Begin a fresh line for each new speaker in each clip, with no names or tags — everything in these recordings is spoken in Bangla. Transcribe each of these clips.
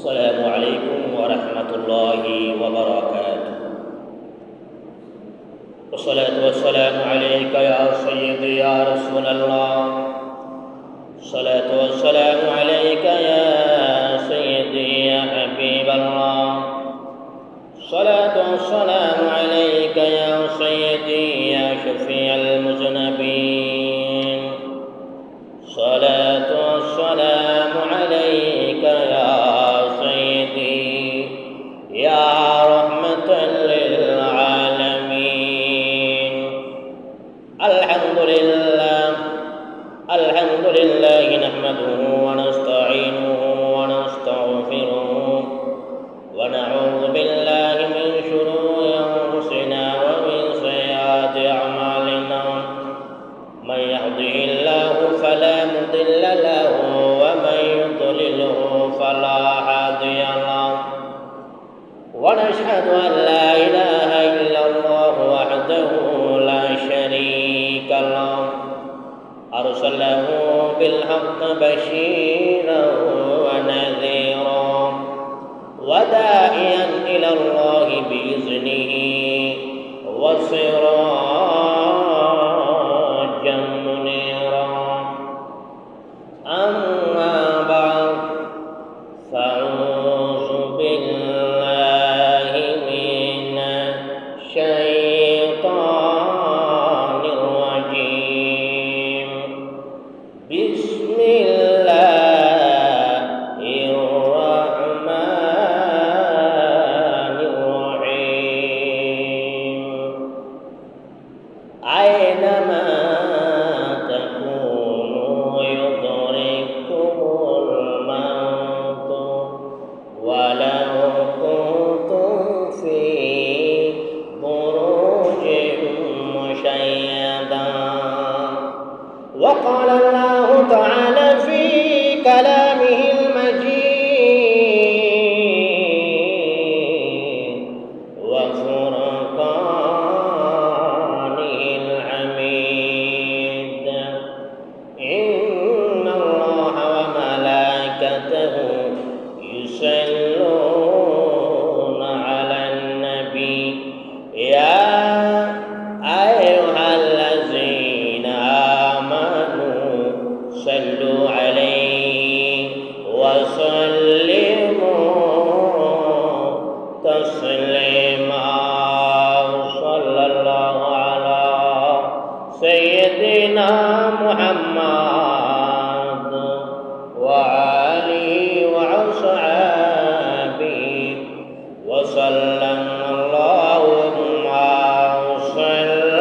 السلام عليكم ورحمة الله وبركاته. والصلاة والسلام عليك يا سيدي يا رسول الله. الصلاة والسلام عليك يا سيدي يا حبيب الله. الصلاة والسلام عليك يا سيدي يا شفيع المذنبين. الصلاة والسلام عليك يا سيدي يا رحمة للعالمين. الحمد لله نحمده ونستعينه ونستغفره ونعوذ بالله من شرور أنفسنا ومن سيئات أعمالنا. من يهده الله فلا مضل له ومن يضلله فلا هادي له. ونشهد أن لا إله إلا الله وحده لا شريك له أرسله بالحق بشيرا ونذيرا وداعيا إلى الله بإذنه وسراجا منيرا. أما بعد فأعوذ بالله من الشيطان الرجيم. بسم الله الرحمن الرحيم. أينما تكونوا يدرككم الموت ولو كنتم في بروج مشيدة. وقال الله تعالى في كلامه المجيد وفرقانه الحميد. إن الله وملائكته يصلون على النبي يا أيها الذين آمنوا صلوا عليه وسلموا تسليما. صلى الله على سيدنا محمد وآله وأصحابه وسلم. اللهم صل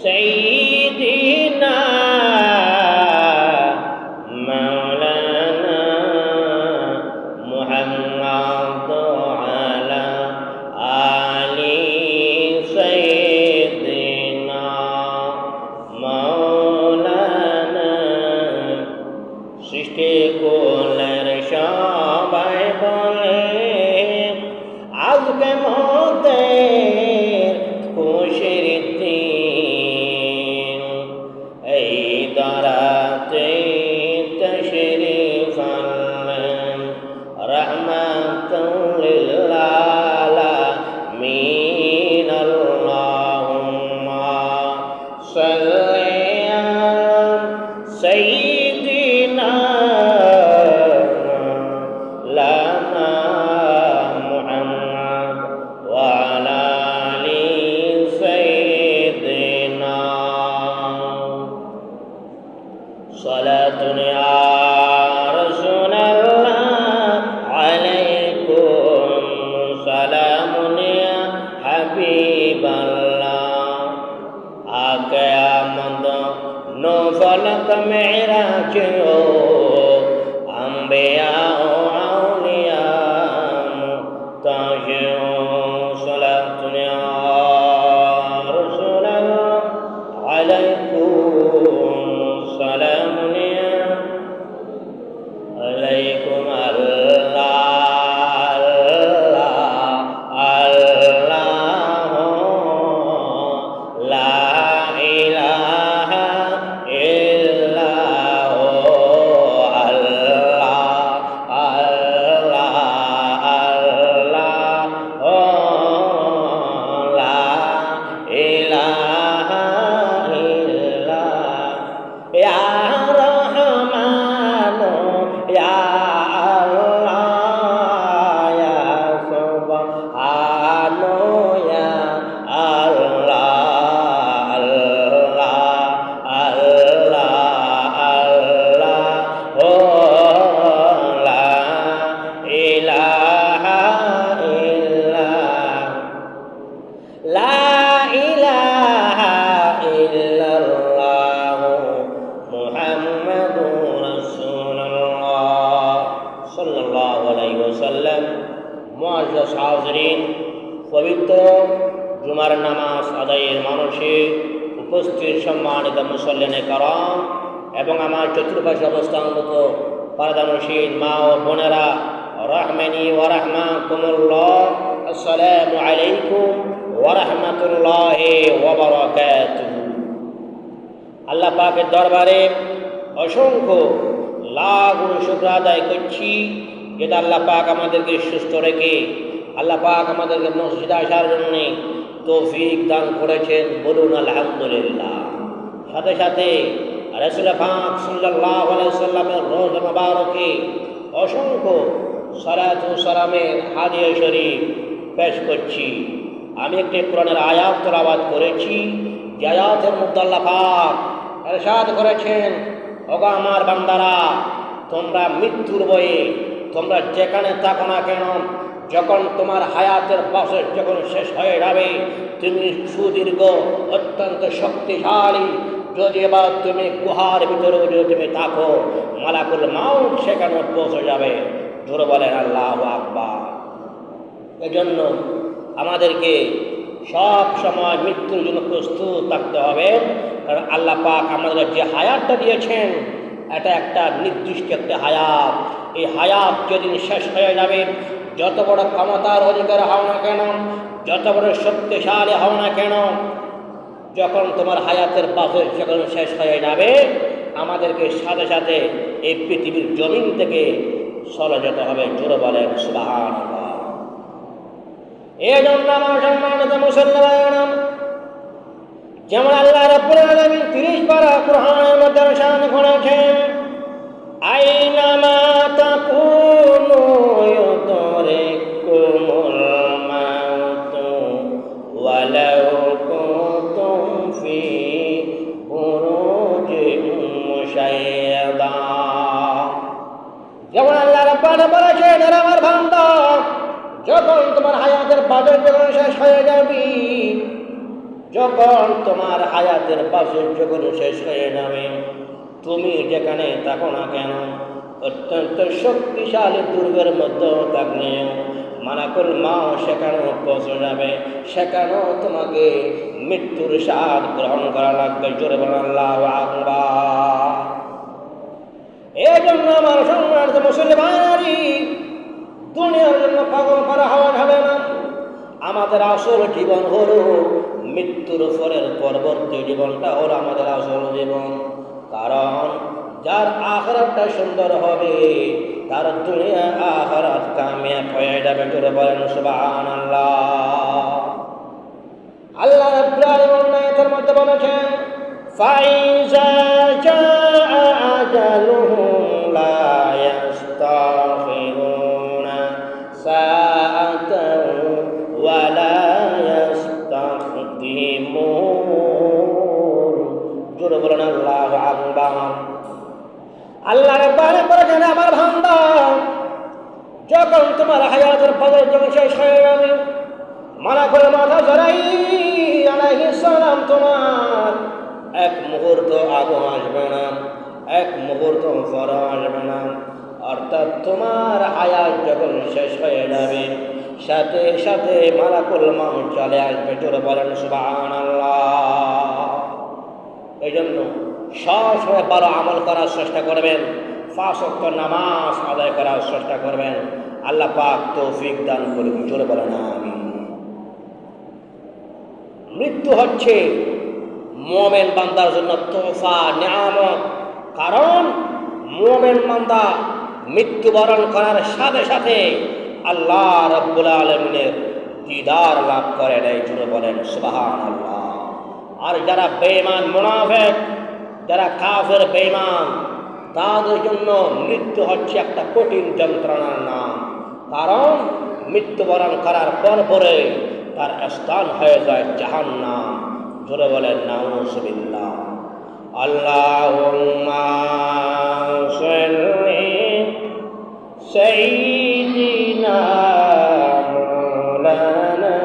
سيدنا مولانا محمد على آل سيدنا مولانا. সৃষ্টি করলেন সবাই বলে আজকে মোদের খুশির দিন। এই দারাতে তশরিফ আনলেন রাহমাতুল লিল আলামিন। আল্লাহুম্মা সাল্লি আলা সাইয়্যিদিনা مولانا محمد মুআজ্জাজ হাজিরিন, পবিত্র জুমার নামাজ আদায়ের মানসে উপস্থিত সম্মানিত মুসল্লিনে কারাম এবং আমার চতুর্পাশে অবস্থানরত পর্দানশীল মা ও বোনেরা, রাহমানি ওয়া রাহমাকুমুল্লাহ, আসসালামু আলাইকুম ওয়া রাহমাতুল্লাহি ওয়া বারাকাতুহু। আল্লাহ পাকের দরবারে অসংখ্য লাখ শুকর আদায় করছি, যেটা আল্লাহ পাক আমাদেরকে সুস্থ রেখে আল্লাহ পাক আমাদেরকে মসজিদে আসার জন্য তৌফিক দান করেছেন। বলুন আলহামদুলিল্লাহ। সাথে সাথে রাসূল পাক সাল্লাল্লাহু আলাইহি ওয়াসাল্লামের রওজা মুবারকে অসংখ্য সালাত ও সালামের হাদিয়া শরীফ পেশ করছি। আমি একটি কোরআনের আয়াত তেলাওয়াত করেছি, যে আয়াতের মধ্যে আল্লাহ পাক ইরশাদ করেছেন, ওগো আমার বান্দারা, তোমরা মৃত্যুর বয়ে তোমরা যেখানে থাকো না কেন, যখন তোমার হায়াতের বয়স যখন শেষ হয়ে যাবে, তুমি সুদীর্ঘ অত্যন্ত শক্তিশালী যদি এবার তুমি গুহার ভিতরে যদি তুমি থাকো, মালাকুল মাউত সেখানে পৌঁছে যাবে। জোরে বলেন আল্লাহু আকবার। এজন্য আমাদেরকে সব সময় মৃত্যুর জন্য প্রস্তুত থাকতে হবে, কারণ আল্লাহ পাক আমাদের যে হায়াতটা দিয়েছেন এটা একটা নির্দিষ্ট একটা হায়াত। এই হায়াত যেদিন শেষ হয়ে যাবে, যত বড় ক্ষমতার অধিকার হও না কেন, যত বড় শক্তিশালী হও না কেন, যখন তোমার হায়াতের বয়স যখন শেষ হয়ে যাবে, আমাদেরকে সাথে সাথে এই পৃথিবীর জমিন থেকে চলে যেতে হবে। জোরে বলেন সুবহানাল্লাহ। এই জন্য আমার সম্মানিত মুসলমান, যেমন আল্লাহ রাব্বুল আলামিন 30 পারা কোরআনের মধ্যে ইরশাদ করেছেন, আইনামা তাকুনু ইউদরিকুমুল মাউত ওয়ালাউ কুনতুম ফি বুরুজিন মুশাইয়াদা। যেমন আল্লাহ রাব্বুল আলামিন বলেছেন, এরা আমার বান্দা, যখন তোমার হায়াতের বাজেট যখন শেষ হয়ে যাবে, যখন তোমার হায়াতের বাজেট যখন শেষ হয়ে যাবে, তুমি যেখানে থাকো না কেন, অত্যন্ত শক্তিশালী দুর্গের মধ্যে থাকলে মালাকুল মাউত সেখানেও পৌঁছে যাবে, সেখানেও তোমাকে মৃত্যুর স্বাদ গ্রহণ করা লাগবে। জোরে বলেন আল্লাহু আকবার। এই জন্য আমার সম্মানিত মুসলমান, দুনিয়ার জন্য পাগল করা হওয়া যাবে না। আমাদের আসল জীবন হলো মৃত্যুর পরের পরবর্তী জীবনটা হলো আমাদের আসল জীবন। কারণ যার আখিরাতটা সুন্দর হবে, তার দুনিয়া আখিরাত কামিয়াব হয়ে যাবে। জোরে বলেন সুবহানাল্লাহ। আল্লাহ রাব্বুল আলামিন আয়াতের মধ্যে বলেছেন, ফাইজা জাআ আজালুহুম লা ইস্তাখিরুনা সাআতান ওয়া লা ইস্তাকদিমুন। জোরে বলেন আল্লাহু আকবার। আল্লাহ রাব্বুল আলামিন বলেছেন, আমার বান্দা, যখন তোমার হায়াতের বয়স যখন শেষ হয়ে যাবে, মালাকুল মাউত আজরাইল আলাইহিস সালাম তোমার এক মুহূর্ত আগে আসবে না, এক মুহূর্ত পরে আসবে না। অর্থাৎ তোমার হায়াত যখন শেষ হয়ে যাবে, সাথে সাথে মালাকুল মাউত চলে আসবে। জোরে বলেন সুবহানাল্লাহ। এই জন্য সবসময় ভালো আমল করার চেষ্টা করবেন, 5 ওয়াক্ত নামাজ আদায় করার চেষ্টা করবেন। আল্লাহ পাক তৌফিক দান করুন। জোরে বলেন আমিন। মৃত্যু হচ্ছে মুমিন বান্দার জন্য তোহফা, নিয়ামত। কারণ মুমিন বান্দা মৃত্যুবরণ করার সাথে সাথে আল্লাহ রাব্বুল আলামিনের দিদার লাভ করে নেয়। জোরে বলেন সুবহানাল্লাহ। আর যারা বেঈমান মুনাফিক, যারা কাফের বেঈমান, তাদের জন্য মৃত্যু হচ্ছে একটা কঠিন যন্ত্রণার নাম। কারণ মৃত্যুবরণ করার পরে তার স্থান হয়ে যায় জাহান্নাম। জোরে বলেন নাউযুবিল্লাহ। আল্লাহুম্মা সাল্লি সাইয়্যিদিনা মাওলানা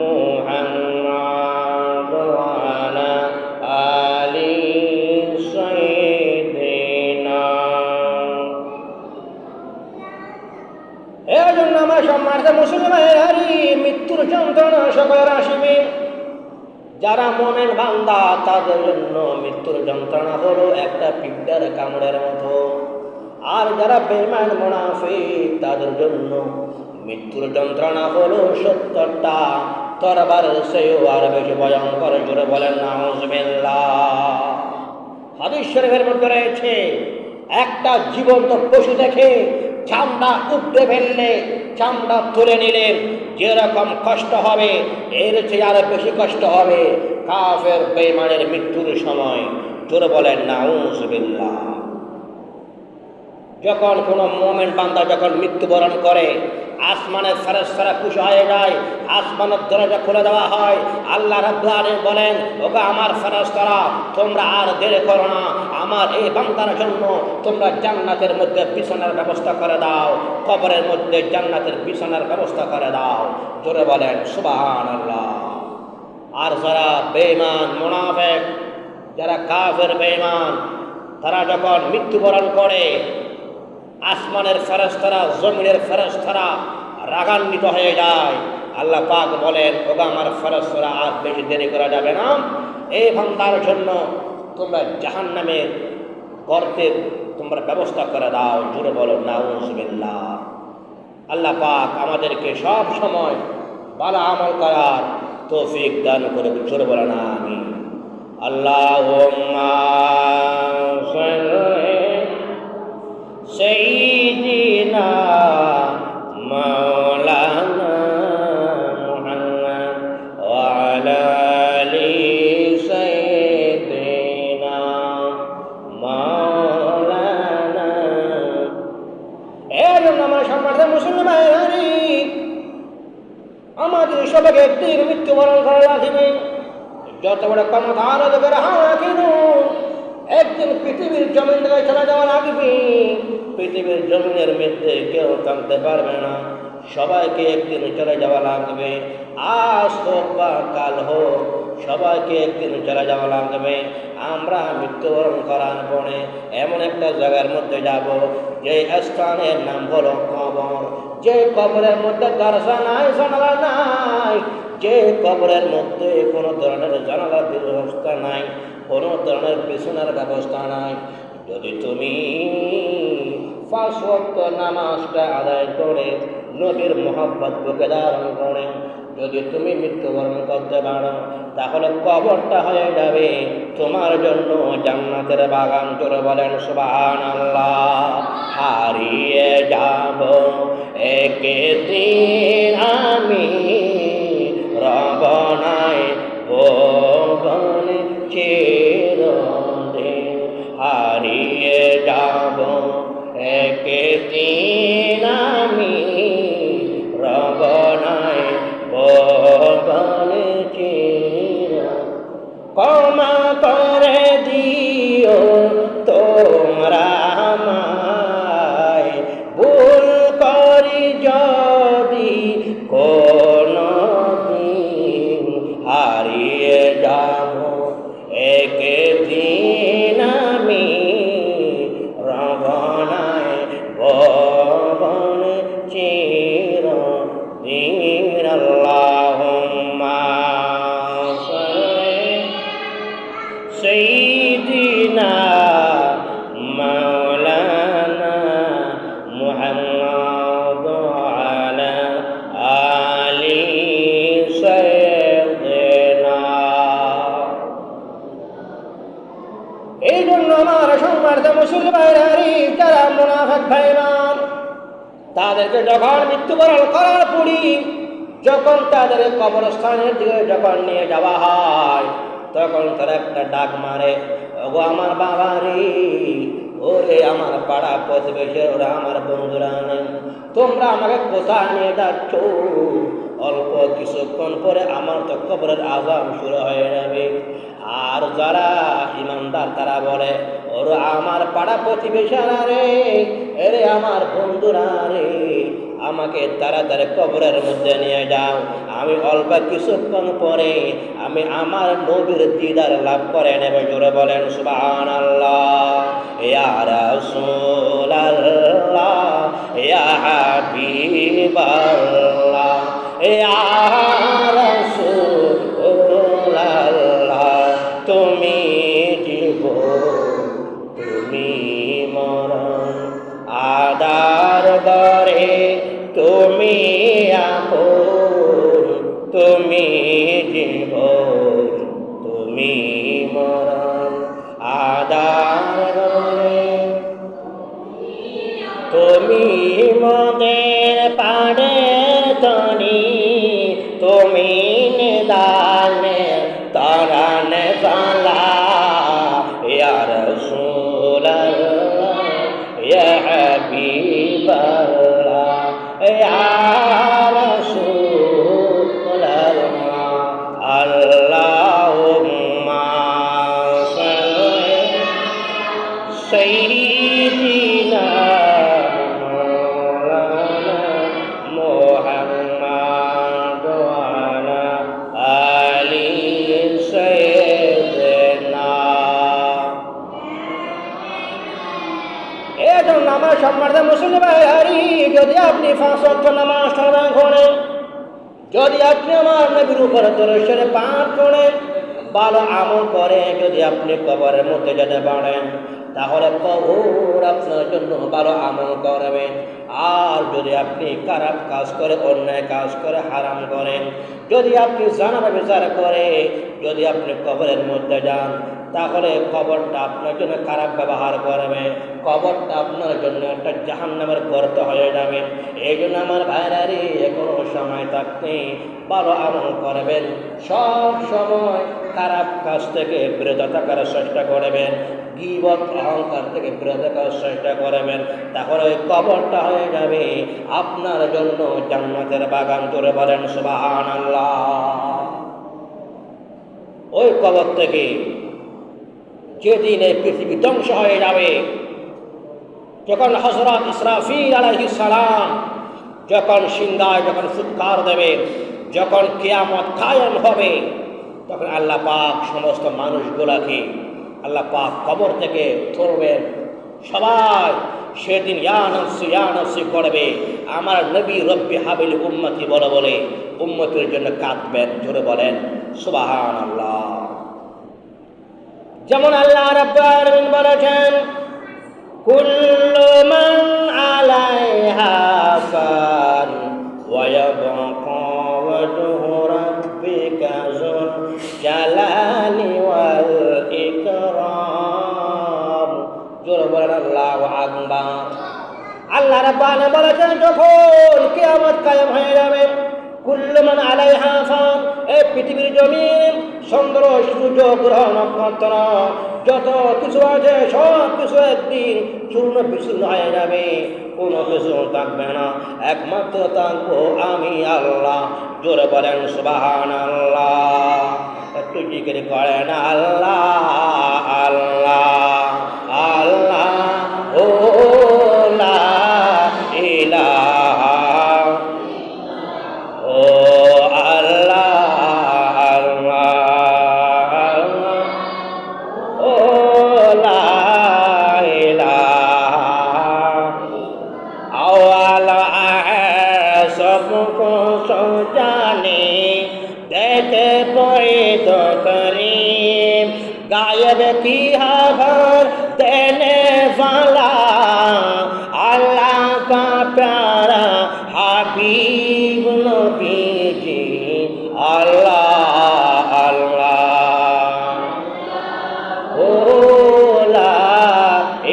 মুহাম্মাদ ওয়া আলা আলি সাইয়্যিদিনা। এই জন্য আমার সম্মানিত মুসলমানেরা, মৃত্যুর যন্ত্রণা সকলের আসিবে। যারা মুমিন বান্দা তাদের জন্য মৃত্যুর যন্ত্রণা হলো একটা পিঁপড়ার কামড়ের মতো, আর যারা বেঈমান মুনাফিক তাদের জন্য মৃত্যুর যন্ত্রণা হলো ৭০টা তরবারের চেয়েও আর বেশি ভয়ঙ্কর। জোরে বলেন নাউজুবিল্লাহ। হাদিস শরীফের মধ্যে রয়েছে, একটা জীবন্ত পশু দেখে চামড়া উপড়ে ফেললে, চামড়া তুলে নিলে যেরকম কষ্ট হবে এর চেয়ে আরো বেশি কষ্ট হবে কাফের বেঈমানের মৃত্যুর সময়। জোরে বলেন নাউজুবিল্লাহ। যখন কোনো মুমিন বান্দা যখন মৃত্যুবরণ করে, আসমানের ফেরেশতারা খুশি হয়ে যায়, আসমানের দরজা খুলে দেওয়া হয়। আল্লাহ রাব্বুল আলামিন বলেন, ওগো আমার ফেরেশতারা, তোমরা আর দেরি করো না, আমার এই বান্দার জন্য তোমরা জান্নাতের মধ্যে বিছানার ব্যবস্থা করে দাও, কবরের মধ্যে জান্নাতের বিছানার ব্যবস্থা করে দাও। জোরে বলেন সুবহানাল্লাহ। আর যারা বেঈমান মুনাফিক, যারা কাফের বেঈমান, তারা যখন মৃত্যুবরণ করে, আসমানের ফেরেশতারা, জমিনের ফেরেশতারা রাগান্বিত হয়ে যায়। আল্লাহ পাক বলেন, ওগো আমার ফেরেশতারা, আর বেশি দেরি করা যাবে না, এই বান্দার জন্য তোমরা জাহান্নামের গর্তে তোমরা ব্যবস্থা করে দাও। জোরে বলো নাউজুবিল্লাহ। আল্লাহ পাক আমাদেরকে সব সময় ভালো আমল করার তৌফিক দান করে। জোরে বলো না আমিন। আল্লাহুম্মা সাল্লি সাইয়্যিদিনা মাওলানা মুহাম্মদ ওয়া আলা আলি সাইয়্যিদিনা মাওলানা। এই জন্য আমার সম্মানিত মুসলমানেরা, আমাদের সবাইকে একদিন মৃত্যুবরণ করা লাগবে। যত বড় ক্ষমতার অধিকার হওয়া কেন, একদিন পৃথিবীর জমিন থেকে চলে যাওয়া লাগবে। পৃথিবীর জমিনের মধ্যে কেউ থাকতে পারবে না, সবাইকে একদিন চলে যাওয়া লাগবে। আজ হোক বা কাল হোক, সবাইকে একদিন চলে যাওয়া লাগবে। আমরা মৃত্যুবরণ করার পরে এমন একটা জায়গার মধ্যে যাব, যে স্থানের নাম হলো কবর। যে কবরের মধ্যে দরজা নাই, জানালা নাই, যে কবরের মধ্যে কোনো ধরনের জানালার ব্যবস্থা নাই, কোনো ধরনের বিছানার ব্যবস্থা নাই। যদি তুমি ৫ ওয়াক্ত নামাজটা আদায় করে নবীর মোহাব্বত বুকে ধারণ করে যদি তুমি মৃত্যুবরণ করতে পারো, তাহলে কবরটা হয়ে যাবে তোমার জন্য জান্নাতের বাগান। জোরে বলেন সুবহানাল্লাহ। হারিয়ে যাব একদিন আমি, রব নাই ভুবনে চিরদিন। হারিয়ে যাব একদিন আমি, রব নাই ভুবনে চিরদিন। ক্ষমা করে দিও তোমরা আমায়, ভুল করি যদি কোনদিন। হারিয়ে যাব একদিন আমি, রব নাই ভুবনে চিরদিন। আল্লাহুম্মা সাল্লি সাইয়্যিদিনা মাওলানা মুহাম্মদ আলা আলি সাইয়্যিদিনা। এই জন্য আমার সম্মানিত মুসলমানেরা, যারা মুনাফিক ভাইমান, তাদেরকে যখন মৃত্যুবরণ করার পরই যখন তাদের কবরস্থানের দিকে যখন নিয়ে যাওয়া হয়, তখন তারা একটা ডাক মারে, ওগো আমার বাবা রে, ওরে আমার পাড়া প্রতিবেশী, ওরা আমার বন্ধুরা নেই, তোমরা আমাকে কোথায় নিয়ে যাচ্ছ? অল্প কিছুক্ষণ পরে আমার তো কবরের আযাব শুরু হয়ে যাবে। আর যারা ইমানদার তারা বলে, ওরা আমার পাড়া প্রতিবেশীরা রে, এরে আমার বন্ধুরা রে, আমাকে তাড়াতাড়ি কবরের মধ্যে নিয়ে যাও, আমি অল্প কিছুক্ষণ পরে আমি আমার নবীর দিদার লাভ করে নেব। জোরে বলেন সুবহানাল্লাহ। ইয়া রাসূলুল্লাহ, ইয়া হাবিব হাবিবাল্লাহ ইয়া রাসূলাল্লাহ তুমি জীবন তুমি মরণ আদার দরে তুমি আপন তুমি জীবন তুমি মরণ আদার দরে তুমি মোদের পাড়ের তনি তুমি নিদানে তারানে বালা ইয়া রাসূলাল্লাহ ইয়া হাবিবাল্লাহ ইয়া রাসূলাল্লাহ আল্লাহুম্মা সাল্লি সাইয়্যিদিনা আমার সম্মানিত মুসলিম ভাই, যদি আপনি 5 ওয়াক্ত নামাজ আদায় করেন, যদি আপনি আমার নবীর উপর দরুদ শরীফ পাঠ করেন, ভালো আমল করে যদি আপনি কবরের মধ্যে যেতে পারেন, তাহলে কবর আপনার জন্য ভালো আমল করবেন। আর যদি আপনি খারাপ কাজ করে, অন্যায় কাজ করে, হারাম করেন, যদি আপনি জানাবে বিচার করে যদি আপনি কবরের মধ্যে যান, তাহলে কবরটা আপনার জন্য খারাপ ব্যবহার করবে, কবরটা আপনার জন্য একটা জাহান্নামের গর্ত হয়ে যাবে। এই জন্য আমার ভাইরারে কোনো সময় থাকতে ভালো আমল করবেন, সব সময় খারাপ কাজ থেকে বিরত থাকার চেষ্টা করবেন, গীবত অহংকার থেকে বিরত থাকার চেষ্টা করবেন, তাহলে ওই কবরটা হয়ে যাবে আপনার জন্য জান্নাতের বাগান। করে বলেন সুবহানাল্লাহ। ওই কবর থেকে যেদিন এই পৃথিবী ধ্বংস হয়ে যাবে, যখন হযরত ইসরাফিল আলাইহিস সালাম যখন সিংহায় যখন ফুৎকার দেবে, যখন কিয়ামত কায়েম হবে, তখন আল্লাহ পাক সমস্ত মানুষগুলাকে আল্লাহ পাক কবর থেকে তুলবেন। সবাই সেদিন ইয়া নফসি করবে, আমার নবী রব্বি হাবিল উম্মতি বলে বলে উম্মতের জন্য কাঁদবেন। জোরে বলেন সুবহানাল্লাহ। যেমন আল্লাহ রাব্বুল আলামিন বলেছেন, কুল্লু মান আলাইহা ফান ওয়া ইয়াবকা ওয়াজহু রাব্বিকা যুল জালালি ওয়াল ইকরাম। জোরে বলেন আল্লাহু আকবার। আল্লাহ রাব্বুল আলামিন বলেছেন, যখন কিয়ামত কায়েম হয়ে যাবে, কুল্লু মান আলাইহা ফান, এই পৃথিবীর জমিন, চন্দ্র সূর্য গ্রহ নক্ষত্র যত কিছু আছে সব কিছু একদিন চূর্ণ বিচূর্ণ হয়ে যাবে, কোনো কিছু থাকবে না, একমাত্র থাকবো আমি আল্লাহ। জোরে বলেন সুবহানাল্লাহ। একটু জিকির করেন আল্লাহ আল্লাহ আল্লাহ ও লা ইলাহা ও আল্লাহ আল্লাহ ও লা ইলাহা আওয়ালা सबको जाने देते पड़े तो करीम, गायब की खबर देने वाला अल्लाह का प्यारा हबीब नबी जी। अल्लाह अल्लाह ओ ला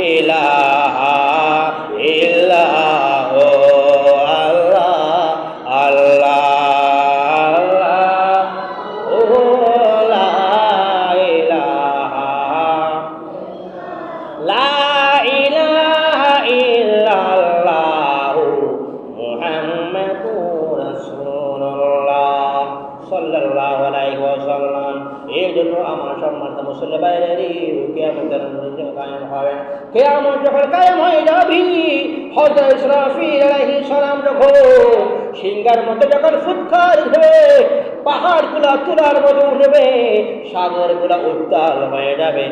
इलाहा इल्लल्लाह সাল্লাল্লাহু আলাইহি ওয়াসাল্লাম। এই জন্য আমার সম্মানিত মুসলিম ভাইয়েরা, কিয়ামতের দিন কায়েম হবে, কিয়ামত যখন কায়েম হয়ে যাবে, হযরত ইসরাফিল আলাইহিস সালাম যখন সিংহার মধ্যে যখন ফুৎকার দেবে, পাহাড়গুলা তুলার মতো উঠবে, সাগরগুলা উত্তাল হয়ে যাবে,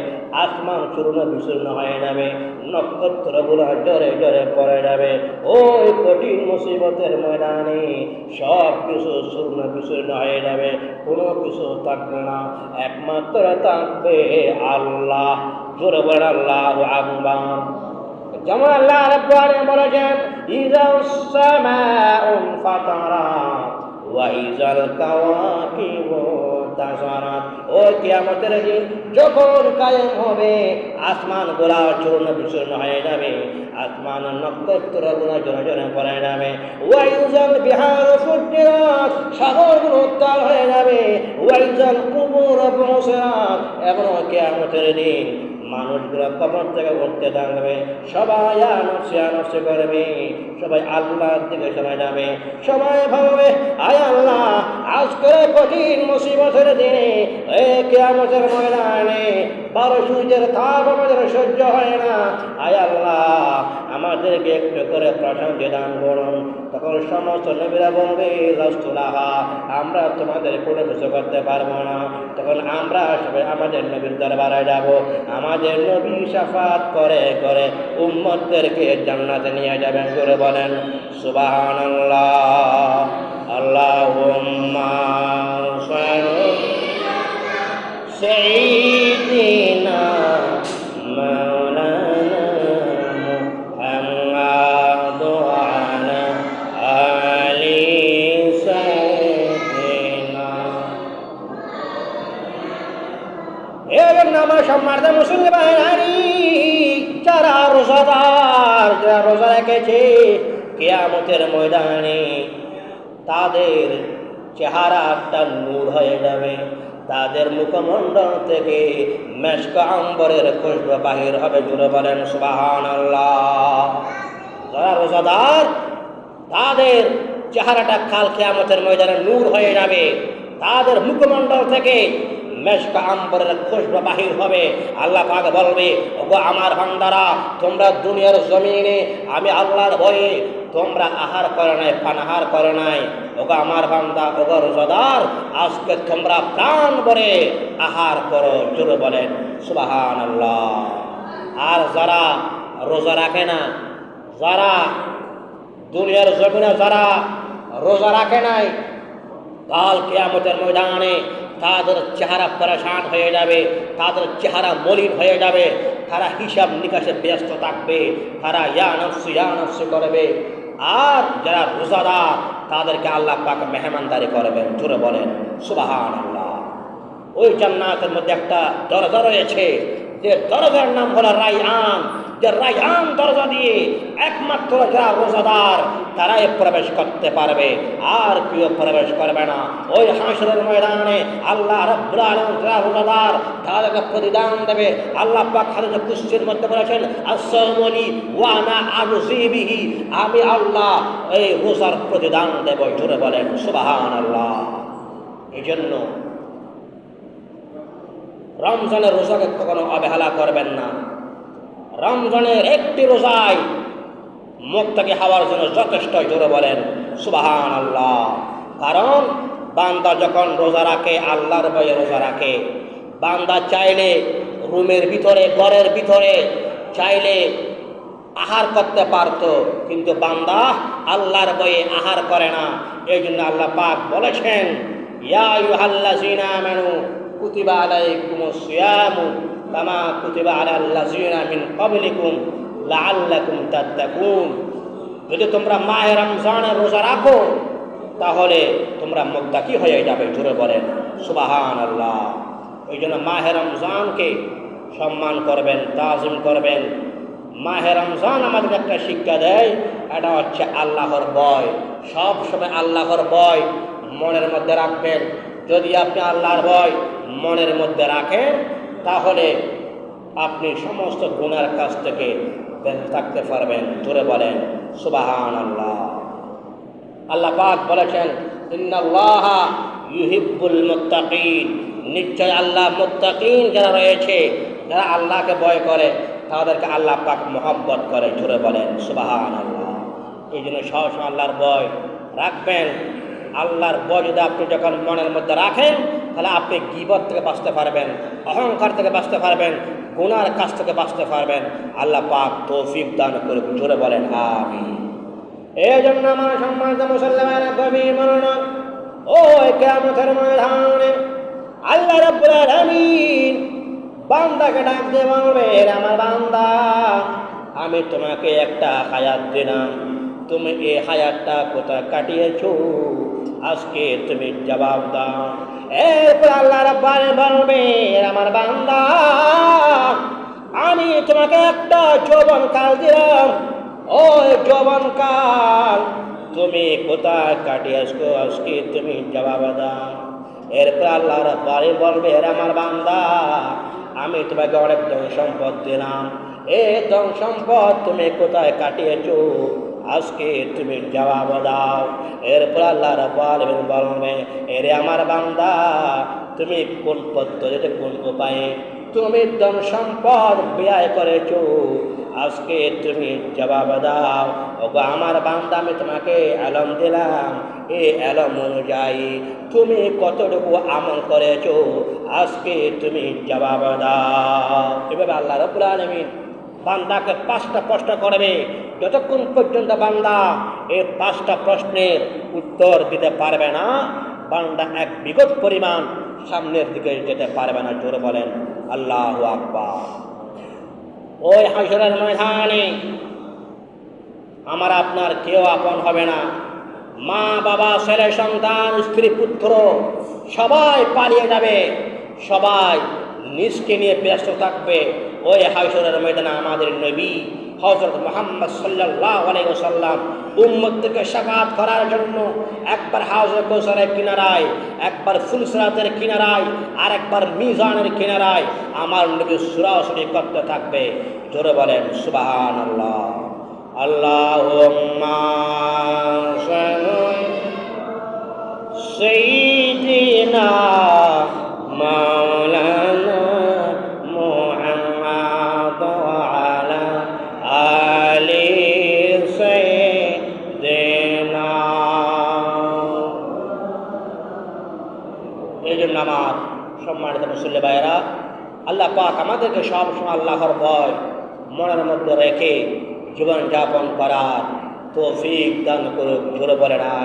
আসমান চূর্ণ বিচূর্ণ হয়ে যাবে, নক্ষত্রগুলা জোরে জোরে পড়ে যাবে। ওই কঠিন মুসিবতের ময়দানে সব কিছু শূন্য বিশূন্য হয়ে যাবে, কোনো কিছু থাকবে না, একমাত্র থাকবে আল্লাহ। জোরে বলেন আল্লাহু আকবার। যেমন আল্লাহ রাব্বুল আলামিন বলেছেন, ইযাস সামাউ ফাতারাত ওয়া ইযাল কাওয়াকিবু তাসারাত। ও কিয়ামতের দিন যখন কায়েম হবে, আসমান গোলা চূর্ণ বিচূর্ণ হয়ে যাবে, আসমান নক্ষত্রগুলো জনে জনে পড়ে যাবে। ওয়া ইযাল বিহারু ফুজ্জিরাত, সাগরগুলো উত্তাল হয়ে যাবে। ওয়া ইযাল কুবুর বুসিরাত, এবং কিয়ামতের দিন মানুষগুলো কবর থেকে উঠতে থাকবে, সবাই আনফসি করবে, সবাই আল্লাহর দিকে চলে যাবে। সবাই ভাববে, আয় আল্লাহ, আজকের কঠিন মুসিবতের দিনে কিয়ামতের ময়দানে 12 সূর্যের তাপ আমাদের সহ্য হয় না, আয় আল্লাহ আমাদেরকে একটু করে প্রশান্তি দান করুন। তখন সমস্ত নবীরা বলবে, লাস্তুলাহা, আমরা তোমাদের কোনো কিছু করতে পারবো না। তখন আমরা সবাই আমাদের নবীর দরবারে যাব, আমাদের নবী শাফাত করে করে উম্মতদেরকে জান্নাতে নিয়ে যাবেন। করে বলেন সুবহানাল্লাহ। আল্লাহুম্মা সাল্লি সাইয়্যিদিনা মাওলানা মুহাম্মাদ ওয়া আলা আলি সাইয়্যিদিনা। এর নাম সম্মানিত মুসলিম ভাইরা, যারা রোজাদার, যারা রোজা রেখেছে, কিয়ামতের ময়দানে তাদের চেহারাটা নূর হয়ে যাবে, তাদের মুখমণ্ডল থেকে মেশক আম্বরের খুশবু বাহির হবে। জুড়ে বলেন সুবহানাল্লাহ। যারা রোজাদার, তাদের চেহারাটা কাল কিয়ামতের ময়দানে নূর হয়ে যাবে, তাদের মুখমণ্ডল থেকে মেশক আম্বরের খুশবু বাহির হবে। আল্লাহ পাক বলবে, ওগো আমার বান্দারা, তোমরা দুনিয়ার জমিনে আমি আল্লাহর ভয়ে তোমরা আহার করে নাই, পানাহার করে নাই। ওগো আমার বান্দা, ওগো রোজাদার, আজকে তোমরা প্রাণ ভরে আহার করো। জোরে বলেন সুবহানাল্লাহ। আর যারা রোজা রাখে না, যারা দুনিয়ার জমিনে যারা রোজা রাখে নাই, কাল কিয়ামতের ময়দানে তাদের চেহারা পরেশান হয়ে যাবে, তাদের চেহারা মলিন হয়ে যাবে, তারা হিসাব নিকাশে ব্যস্ত থাকবে, তারা ইয়া নফসি করবে। আর যারা রোজাদার, তাদেরকে আল্লাহ পাক মেহমানদারি করবেন। জোরে বলেন সুবহানাল্লাহ। ওই জান্নাতের মধ্যে একটা দরজা রয়েছে, যে দরজার নাম হলো রায়্যান। যে রায়্যান দরজা দিয়ে একমাত্র যারা রোজাদার তারাই প্রবেশ করতে পারবে, আর কেউ প্রবেশ করবে না। ওই হাসরের ময়দানে আল্লাহ রাব্বুল আলামিন যারা রোজাদার তাদেরকে প্রতিদান দেবে। আল্লাহ পাক হাদিসে কুদসির মধ্যে বলেছেন, আস-সাওমুনি ওয়া আনা আজজি বিহি, আমি আল্লাহ এই রোজার প্রতিদান দেব। জোরে বলেন সুবহানাল্লাহ। এই জন্য রমজানের রোজাকে কখনো অবহেলা করবেন না। রমজানের একটি রোজায় মুক্তাকি হওয়ার জন্য যথেষ্ট। জোরে বলেন সুবহানাল্লাহ। কারণ বান্দা যখন রোজা রাখে, আল্লাহর ভয়ে রোজা রাখে। বান্দা চাইলে রুমের ভিতরে, ঘরের ভিতরে চাইলে আহার করতে পারত, কিন্তু বান্দা আল্লাহর ভয়ে আহার করে না। এই জন্য আল্লাহ পাক বলেছেন, ইয়া আইয়ুহাল্লাযীনা আমানু কুতিবা আলাইকুমুস সিয়ামু কামা কুতিবা আলাল্লাযীনা মিন ক্বাবলিকুম লাআল্লাকুম তাত্তাকুন। যদি তোমরা মাহে রমজানের রোজা রাখো, তাহলে তোমরা মুত্তাকি হয়ে যাবে। জোরে বলেন সুবহানাল্লাহ। এই জন্য মাহে রমজানকে সম্মান করবেন, তাজিম করবেন। মাহে রমজান আমাদের একটা শিক্ষা দেয়, এটা হচ্ছে আল্লাহর ভয়। সব সময় আল্লাহর ভয় মনের মধ্যে রাখবেন। যদি আপনি আল্লাহর ভয় মনের মধ্যে রাখেন, তাহলে আপনি সমস্ত গুনার কাছ থেকে থাকতে পারবেন। জোরে বলেন সুবহানাল্লাহ। আল্লাহ পাক বলেছেন, ইন্নাল্লাহা ইউহিব্বুল মুত্তাকিন, নিশ্চয় আল্লাহ মুত্তাকিন যারা রয়েছে, যারা আল্লাহকে ভয় করে, তাদেরকে আল্লাহ পাক মহব্বত করে। জোরে বলেন সুবহানাল্লাহ। এই জন্য সবসময় আল্লাহর ভয় রাখবেন। আল্লাহর ভয় যদি আপনি যখন মনের মধ্যে রাখেন, তাহলে আপনি গীবত থেকে বাঁচতে পারবেন, অহংকার থেকে বাঁচতে পারবেন, গুনার কাছ থেকে বাঁচতে পারবেন। আল্লাহ পাক তৌফিক দান করুন। জোরে বলেন আমিন। এই জন্য আমার সম্মানিত মুসলমানেরা গভীর মনোযোগ, ও কিয়ামতের ময়দানে আল্লাহ রাব্বুল আলামিন বান্দাকে ডাক দিয়ে বলবে, আমার বান্দা, আমি তোমাকে একটা হায়াত দিলাম, তুমি এই হায়াতটা কোথায় কাটিয়েছো, আজকে তুমি জবাব দাও। এরপর আল্লাহ রাব্বুল আলামিন বলবে, আমার বান্দা, আমি তোমাকে একটা যৌবনকাল দিলাম, ওই যৌবনকাল তুমি কোথায় কাটিয়েছো, আজকে তুমি জবাব দাও। এরপর আল্লাহ রাব্বুল আলামিন বলবে, আমার বান্দা, আমি তোমাকে অনেক ধন সম্পদ দিলাম, এই ধন সম্পদ তুমি কোথায় কাটিয়েছো, আজকে তুমি জবাব দাও। এরপর আল্লাহ রাব্বুল আলামিন বলবে, এরে আমার বান্দা, তুমি কোন পদ্ধতিতে, কোন উপায়ে তুমি ধন সম্পদ ব্যয় করেছো, আজকে তুমি জবাব দাও। ওগো আমার বান্দা, আমি তোমাকে এলম দিলাম, এই এলম অনুযায়ী তুমি কতটুকু আমল করেছো, আজকে তুমি জবাব দাও। এভাবে আল্লাহ রাব্বুল আলামিন বান্দাকে 5টা প্রশ্ন করবে। যতক্ষণ পর্যন্ত বান্দা এই 5টা প্রশ্নের উত্তর দিতে পারবে না, বান্দা এক বিগত পরিমাণ সামনের দিকে যেতে পারবে না। জোরে বলেন আল্লাহু আকবার। ওই হাসরের ময়দানে আমার আপনার কেউ আপন হবে না। মা বাবা, ছেলে সন্তান, স্ত্রী পুত্র সবাই পালিয়ে যাবে, সবাই নিজকে নিয়ে ব্যস্ত থাকবে। ওই হাসরের ময়দানে আমাদের নবী হযরত মুহাম্মদ সাল্লাল্লাহু আলাইহি ওয়াসাল্লাম উম্মতকে শাফাআত করার জন্য একবার হাউজে কাউসারের কিনারায়, একবার ফুলসিরাতের কিনারায়, আর একবার মিজানের কিনারায় আমার নবী সরাসরি করতে থাকবে। জোরে বলেন সুবহানাল্লাহ। আল্লাহুম্মা সাল্লি সাইয়্যিদিনা মাওলানা মুহাম্মদ ওয়া আলা আলি সাইয়্যিদিনা। এই জন্য আমার সম্মানিত মুসল্লি ভাইয়েরা, আল্লাহ পাক আমাদেরকে সবসময় আল্লাহর ভয় মনের মধ্যে রেখে জীবন যাপন করার তৌফিক দান করুক। জোরে বলেন।